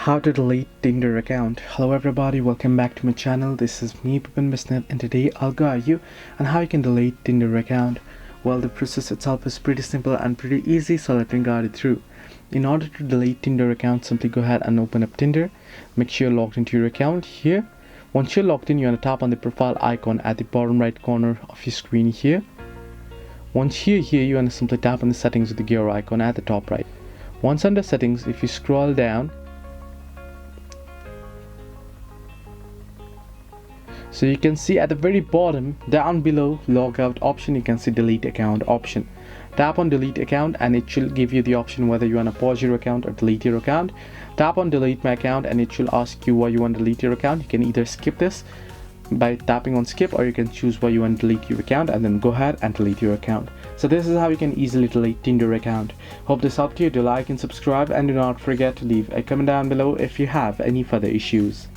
How to delete Tinder account. Hello everybody, welcome back to my channel. This is me, Pipin Bisnet, and today I'll guide you on how you can delete Tinder account. Well, the process itself is pretty simple and pretty easy, so let me guide it through. In order to delete Tinder account, simply go ahead and open up Tinder. Make sure you're logged into your account here. Once you're logged in, you're going to tap on the profile icon at the bottom right corner of your screen here. Once you're here, you're going to simply tap on the settings with the gear icon at the top right. Once under settings, if you scroll down, so you can see at the very bottom down below logout option, you can see delete account option. Tap on delete account and it will give you the option whether you want to pause your account or delete your account. Tap on delete my account and it will ask you why you want to delete your account. You can either skip this by tapping on skip, or you can choose why you want to delete your account and then go ahead and delete your account. So this is how you can easily delete Tinder account. Hope this helped you. Do like and subscribe, and do not forget to leave a comment down below if you have any further issues.